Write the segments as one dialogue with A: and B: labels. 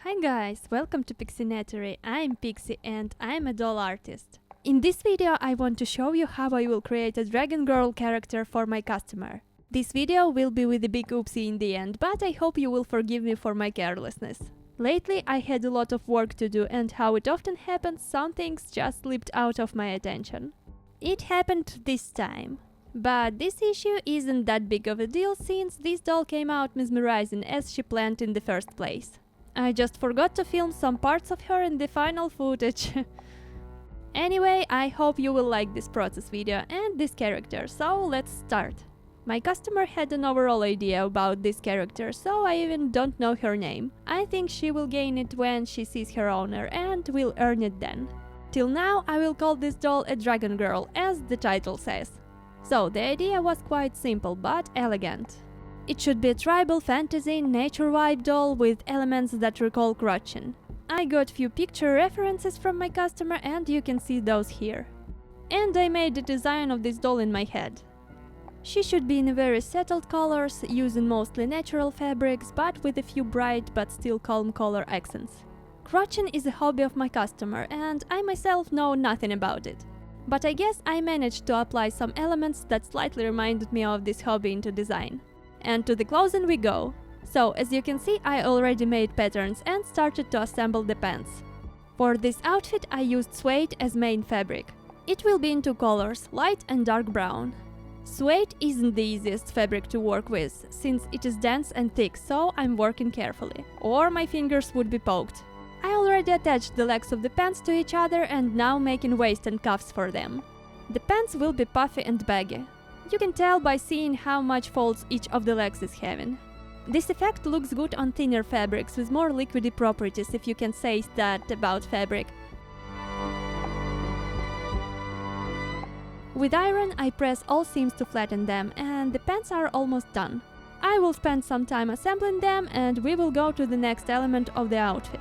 A: Hi guys, welcome to PIXIENATORY. I'm Pixie and I'm a doll artist. In this video I want to show you how I will create a dragon girl character for my customer. This video will be with a big oopsie in the end, but I hope you will forgive me for my carelessness. Lately I had a lot of work to do, and how it often happens, some things just slipped out of my attention. It happened this time. But this issue isn't that big of a deal, since this doll came out mesmerizing as she planned in the first place. I just forgot to film some parts of her in the final footage. Anyway, I hope you will like this process video and this character, so let's start. My customer had an overall idea about this character, so I even don't know her name. I think she will gain it when she sees her owner and will earn it then. Till now I will call this doll a dragon girl, as the title says. So the idea was quite simple but elegant. It should be a tribal fantasy, nature vibe doll with elements that recall Croatian. I got few picture references from my customer and you can see those here. And I made the design of this doll in my head. She should be in very settled colors, using mostly natural fabrics, but with a few bright but still calm color accents. Croatian is a hobby of my customer and I myself know nothing about it. But I guess I managed to apply some elements that slightly reminded me of this hobby into design. And to the clothing we go. So, as you can see, I already made patterns and started to assemble the pants. For this outfit I used suede as main fabric. It will be in two colors, light and dark brown. Suede isn't the easiest fabric to work with, since it is dense and thick, so I'm working carefully, or my fingers would be poked. I already attached the legs of the pants to each other and now making waist and cuffs for them. The pants will be puffy and baggy. You can tell by seeing how much folds each of the legs is having. This effect looks good on thinner fabrics with more liquidy properties, if you can say that about fabric. With iron I press all seams to flatten them, and the pants are almost done. I will spend some time assembling them and we will go to the next element of the outfit.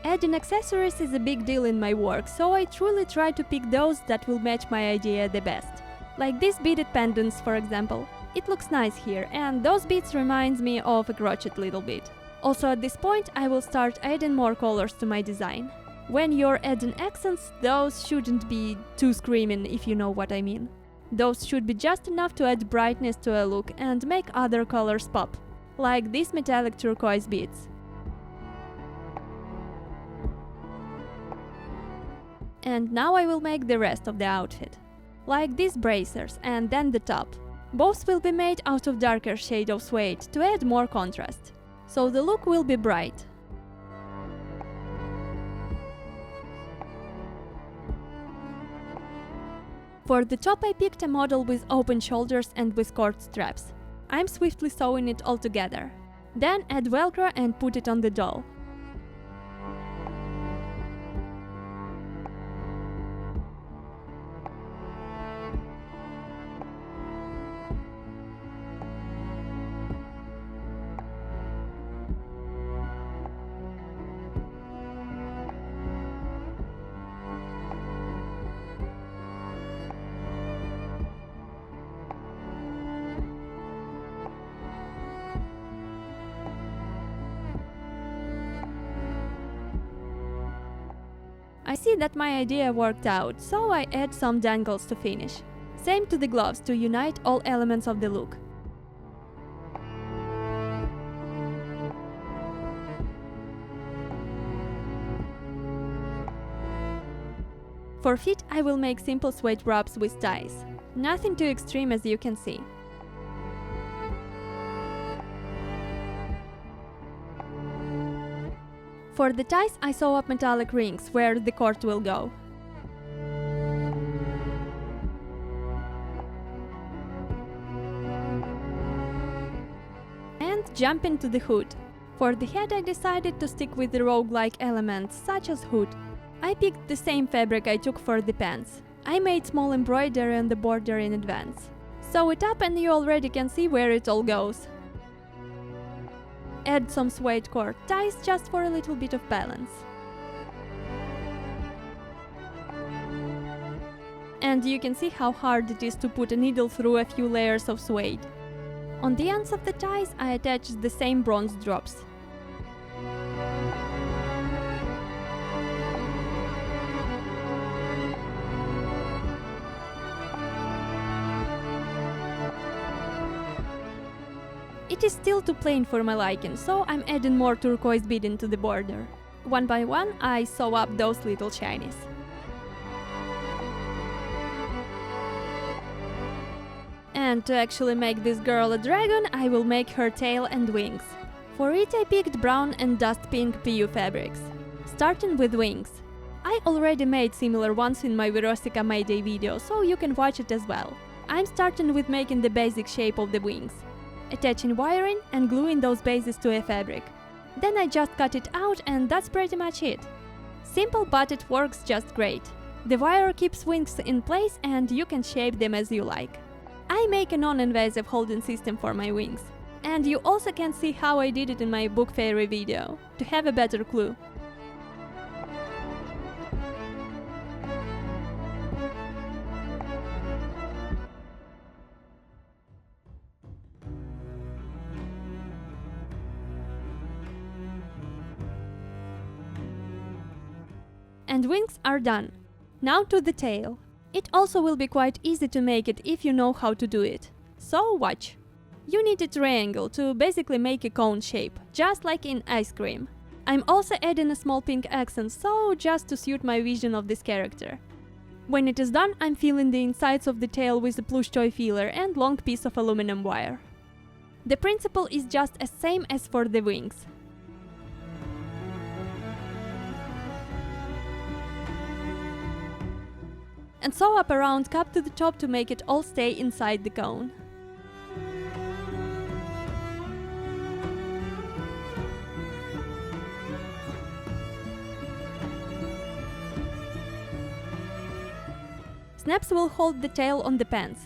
A: Adding accessories is a big deal in my work, so I truly try to pick those that will match my idea the best. Like these beaded pendants, for example. It looks nice here, and those beads reminds me of a crochet little bit. Also at this point I will start adding more colors to my design. When you're adding accents, those shouldn't be too screaming, if you know what I mean. Those should be just enough to add brightness to a look and make other colors pop. Like these metallic turquoise beads. And now I will make the rest of the outfit. Like these bracers and then the top. Both will be made out of darker shade of suede to add more contrast. So the look will be bright. For the top I picked a model with open shoulders and with cord straps. I'm swiftly sewing it all together. Then add velcro and put it on the doll. I see that my idea worked out, so I add some dangles to finish. Same to the gloves to unite all elements of the look. For feet I will make simple suede wraps with ties. Nothing too extreme, as you can see. For the ties I sew up metallic rings where the cord will go. And jump into the hood. For the head I decided to stick with the roguelike elements such as hood. I picked the same fabric I took for the pants. I made small embroidery on the border in advance. Sew it up and you already can see where it all goes. add some suede cord ties just for a little bit of balance. And you can see how hard it is to put a needle through a few layers of suede. On the ends of the ties I attached the same bronze drops. It is still too plain for my liking, so I'm adding more turquoise beading to the border. One by one I sew up those little shinies. And to actually make this girl a dragon, I will make her tail and wings. For it I picked brown and dust pink PU fabrics. Starting with wings. I already made similar ones in my Verostica Mayday video, so you can watch it as well. I'm starting with making the basic shape of the wings, attaching wiring and gluing those bases to a fabric. Then I just cut it out and that's pretty much it. Simple, but it works just great. The wire keeps wings in place and you can shape them as you like. I make a non-invasive holding system for my wings. And you also can see how I did it in my book fairy video, to have a better clue. And wings are done. Now to the tail. It also will be quite easy to make it if you know how to do it. So watch. You need a triangle to basically make a cone shape, just like in ice cream. I'm also adding a small pink accent, so just to suit my vision of this character. When it is done, I'm filling the insides of the tail with a plush toy filler and long piece of aluminum wire. The principle is just the same as for the wings. And sew up a round cup to the top to make it all stay inside the cone. Snaps will hold the tail on the pants.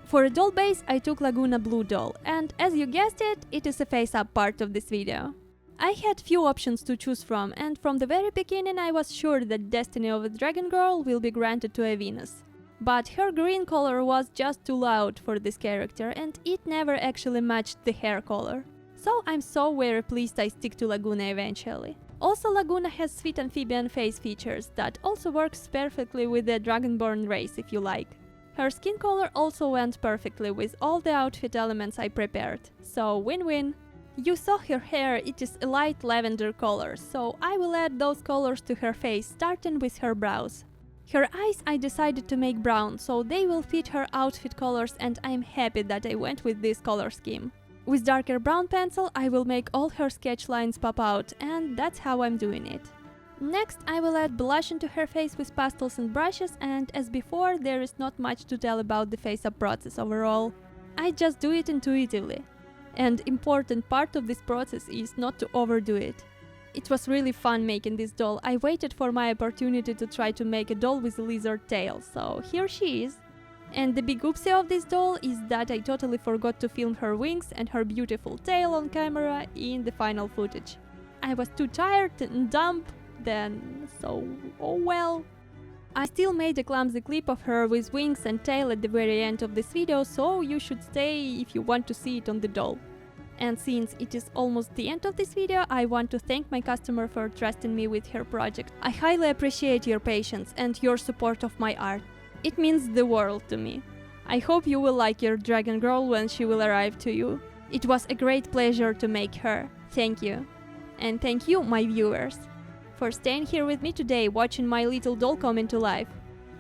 A: For a doll base, I took Lagoona Blue doll, and as you guessed it, it is a face-up part of this video. I had few options to choose from, and from the very beginning I was sure that destiny of a dragon girl will be granted to a Venus. But her green color was just too loud for this character, and it never actually matched the hair color. So I'm so very pleased I stick to Lagoona eventually. Also, Lagoona has sweet amphibian face features that also works perfectly with the Dragonborn race if you like. Her skin color also went perfectly with all the outfit elements I prepared, so win-win. You saw her hair, it is a light lavender color, so I will add those colors to her face, starting with her brows. Her eyes I decided to make brown, so they will fit her outfit colors, and I'm happy that I went with this color scheme. With darker brown pencil I will make all her sketch lines pop out, and that's how I'm doing it. Next, I will add blush into her face with pastels and brushes, and as before, there is not much to tell about the face-up process overall. I just do it intuitively. And important part of this process is not to overdo it. It was really fun making this doll. I waited for my opportunity to try to make a doll with a lizard tail, so here she is. And the big oopsie of this doll is that I totally forgot to film her wings and her beautiful tail on camera in the final footage. I was too tired and dumb then, so oh well. I still made a clumsy clip of her with wings and tail at the very end of this video, so you should stay if you want to see it on the doll. And since it is almost the end of this video, I want to thank my customer for trusting me with her project. I highly appreciate your patience and your support of my art. It means the world to me. I hope you will like your dragon girl when she will arrive to you. It was a great pleasure to make her. Thank you. And thank you, my viewers, for staying here with me today watching my little doll come into life.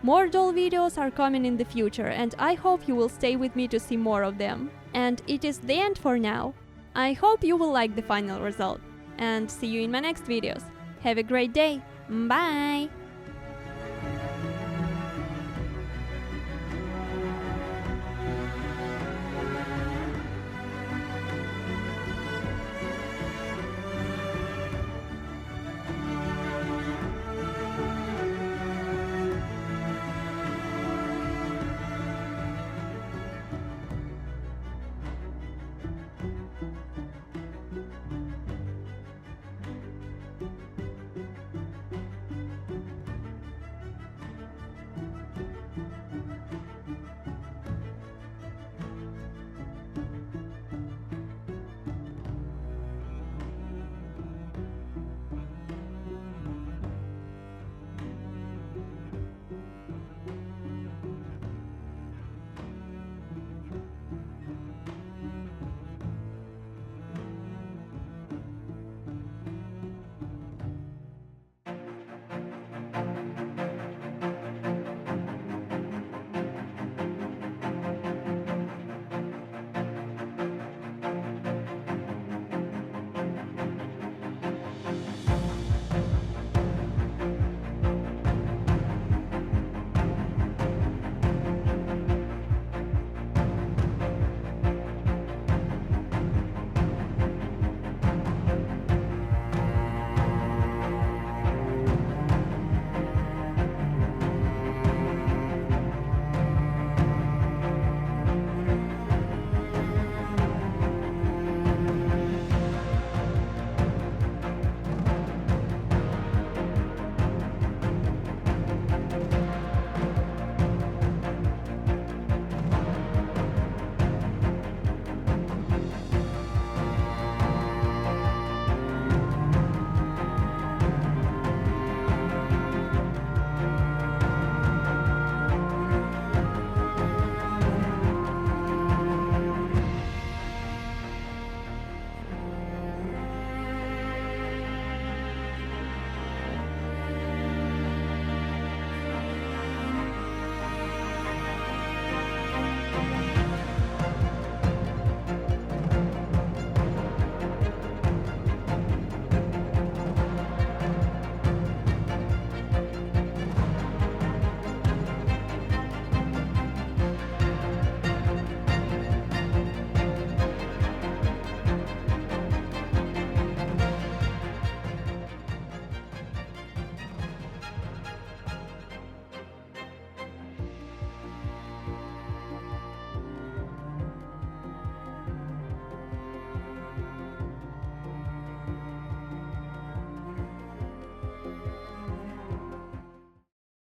A: More doll videos are coming in the future, and I hope you will stay with me to see more of them. And it is the end for now. I hope you will like the final result. And see you in my next videos. Have a great day. Bye!